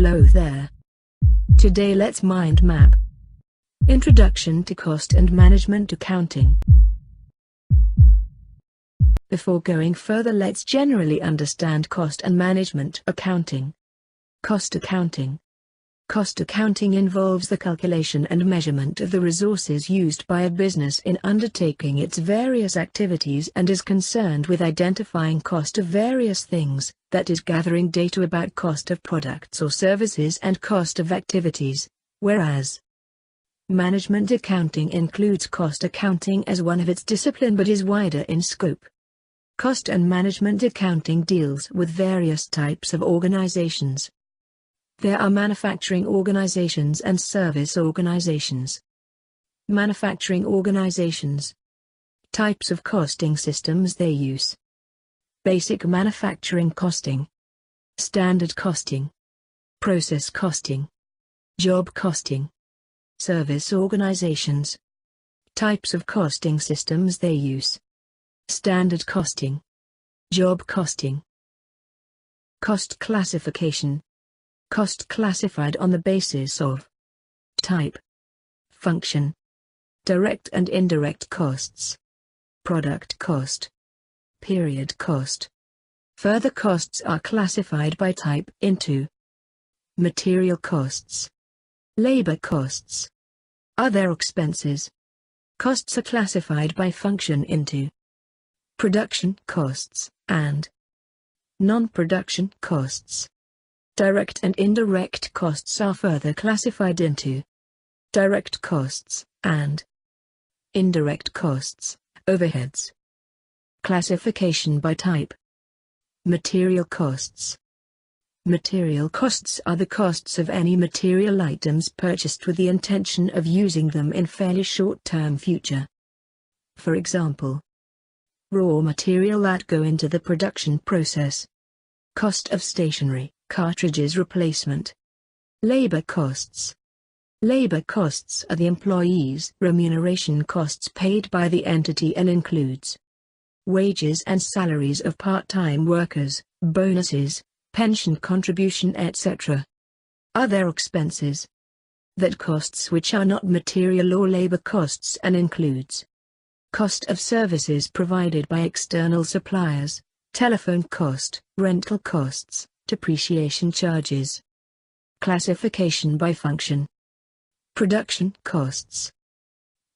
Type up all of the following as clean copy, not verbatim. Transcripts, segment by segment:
Hello there. Today let's mind map. Introduction to Cost and Management Accounting. Before going further, let's generally understand cost and management accounting. Cost accounting. Cost accounting involves the calculation and measurement of the resources used by a business in undertaking its various activities and is concerned with identifying cost of various things, that is, gathering data about cost of products or services and cost of activities, whereas management accounting includes cost accounting as one of its discipline but is wider in scope. Cost and management accounting deals with various types of organizations. There are manufacturing organizations and service organizations. Manufacturing organizations. Types of costing systems they use. Basic manufacturing costing. Standard costing. Process costing. Job costing. Service organizations. Types of costing systems they use. Standard costing. Job costing. Cost classification. Cost classified on the basis of type, function, direct and indirect costs, product cost, period cost. Further costs are classified by type into material costs, labor costs, other expenses. Costs are classified by function into production costs and non-production costs. Direct and indirect costs are further classified into direct costs and indirect costs, overheads. Classification by type. Material costs. Material costs are the costs of any material items purchased with the intention of using them in fairly short-term future. For example, raw material that go into the production process. Cost of stationery, cartridges replacement. Labor costs. Labor costs are the employees' remuneration costs paid by the entity and includes wages and salaries of part-time workers, bonuses, pension contribution, etc. Other expenses. That costs which are not material or labor costs and includes cost of services provided by external suppliers, telephone cost, rental costs, depreciation charges. Classification by function. Production costs.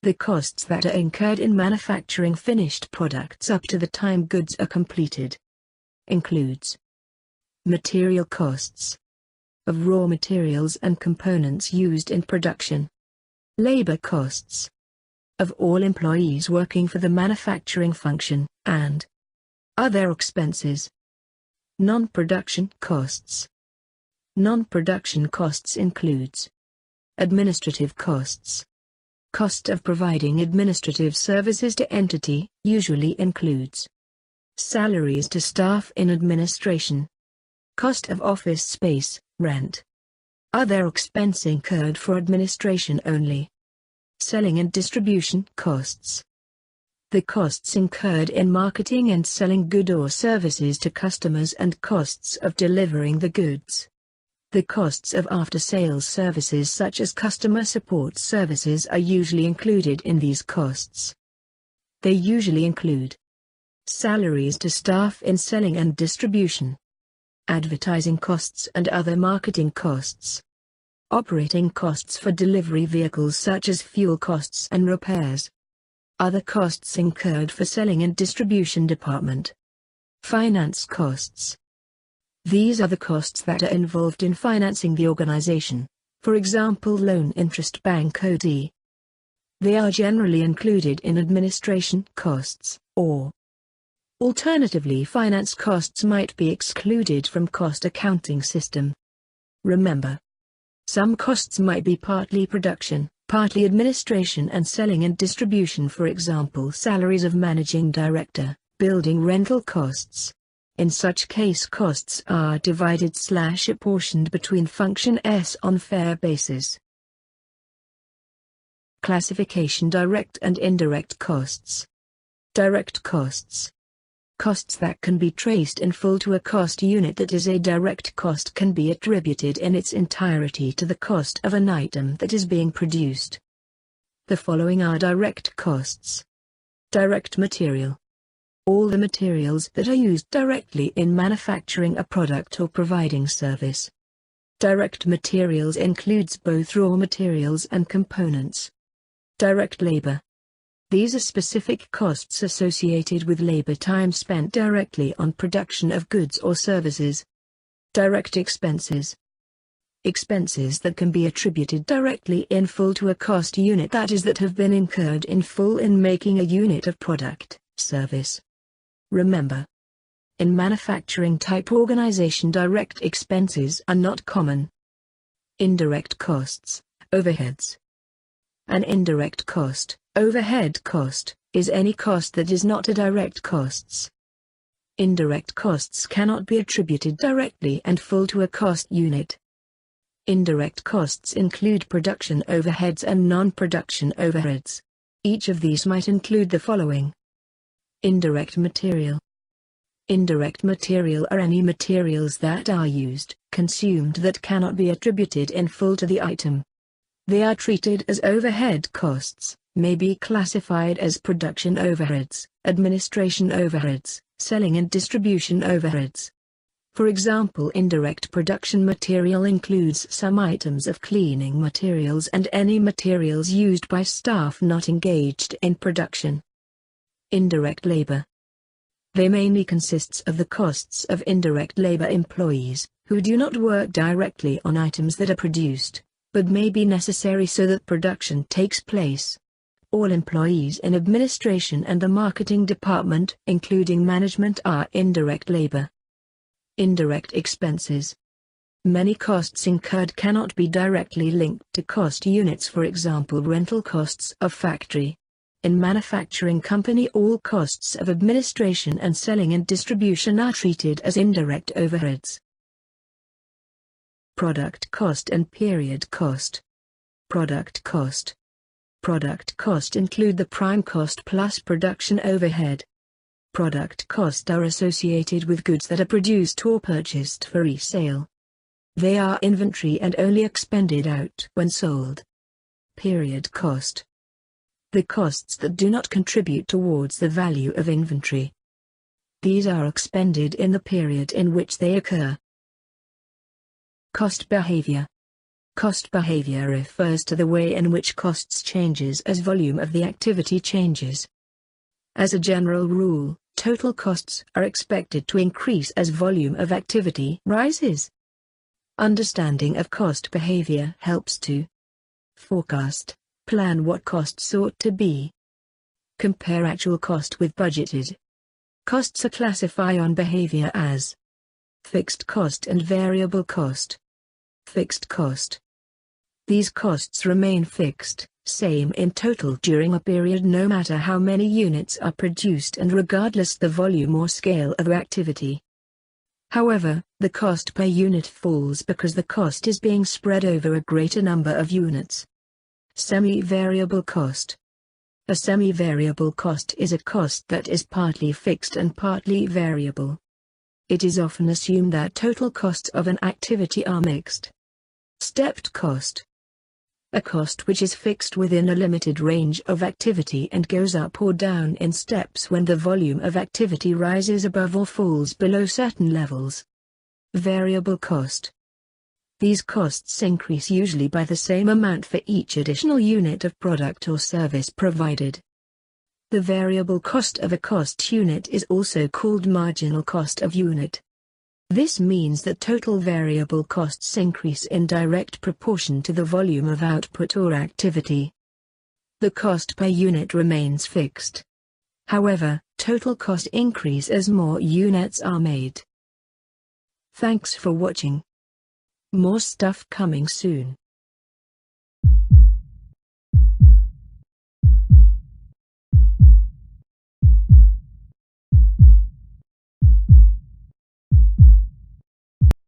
The costs that are incurred in manufacturing finished products up to the time goods are completed. Includes material costs of raw materials and components used in production. Labor costs of all employees working for the manufacturing function, and other expenses. Non-production costs. Non-production costs includes administrative costs. Cost of providing administrative services to entity usually includes salaries to staff in administration. Cost of office space, rent. Other expense incurred for administration only. Selling and distribution costs. The costs incurred in marketing and selling goods or services to customers and costs of delivering the goods. The costs of after-sales services such as customer support services are usually included in these costs. They usually include salaries to staff in selling and distribution, advertising costs and other marketing costs, operating costs for delivery vehicles such as fuel costs and repairs, other costs incurred for selling and distribution department, finance costs. These are the costs that are involved in financing the organization, for example loan interest bank OD. They are generally included in administration costs, or alternatively finance costs might be excluded from cost accounting system. Remember, some costs might be partly production, partly administration and selling and distribution, for example salaries of managing director, building rental costs. In such case costs are divided/apportioned between function S on fair basis. Classification: direct and indirect costs. Direct costs. Costs that can be traced in full to a cost unit that is a direct cost can be attributed in its entirety to the cost of an item that is being produced. The following are direct costs. Direct material. All the materials that are used directly in manufacturing a product or providing service. Direct materials includes both raw materials and components. Direct labor. These are specific costs associated with labor time spent directly on production of goods or services. Direct expenses. Expenses that can be attributed directly in full to a cost unit, that is, that have been incurred in full in making a unit of product, service. Remember, in manufacturing type organization, direct expenses are not common. Indirect costs, overheads. An indirect cost, overhead cost, is any cost that is not a direct costs. Indirect costs cannot be attributed directly and full to a cost unit. Indirect costs include production overheads and non-production overheads. Each of these might include the following. Indirect material. Indirect material are any materials that are used, consumed, that cannot be attributed in full to the item. They are treated as overhead costs, may be classified as production overheads, administration overheads, selling and distribution overheads. For example, indirect production material includes some items of cleaning materials and any materials used by staff not engaged in production. Indirect labor. They mainly consists of the costs of indirect labor employees, who do not work directly on items that are produced, but may be necessary so that production takes place. All employees in administration and the marketing department, including management, are indirect labor. Indirect expenses. Many costs incurred cannot be directly linked to cost units, for example rental costs of factory. In manufacturing company, all costs of administration and selling and distribution are treated as indirect overheads. Product cost and period cost. Product cost. Product cost include the prime cost plus production overhead. Product cost are associated with goods that are produced or purchased for resale. They are inventory and only expended out when sold. Period cost. The costs that do not contribute towards the value of inventory. These are expended in the period in which they occur. Cost behavior. Cost behavior refers to the way in which costs changes as volume of the activity changes. As a general rule, total costs are expected to increase as volume of activity rises. Understanding of cost behavior helps to forecast, plan what costs ought to be. Compare actual cost with budgeted. Costs are classified on behavior as fixed cost and variable cost. Fixed cost. These costs remain fixed, same in total during a period no matter how many units are produced and regardless the volume or scale of activity. However, the cost per unit falls because the cost is being spread over a greater number of units. Semi-variable cost. A semi-variable cost is a cost that is partly fixed and partly variable. It is often assumed that total costs of an activity are mixed. Stepped cost. A cost which is fixed within a limited range of activity and goes up or down in steps when the volume of activity rises above or falls below certain levels. Variable cost. These costs increase usually by the same amount for each additional unit of product or service provided. The variable cost of a cost unit is also called marginal cost of unit. This means that total variable costs increase in direct proportion to the volume of output or activity. The cost per unit remains fixed. However, total cost increase as more units are made. Thanks for watching. More stuff coming soon.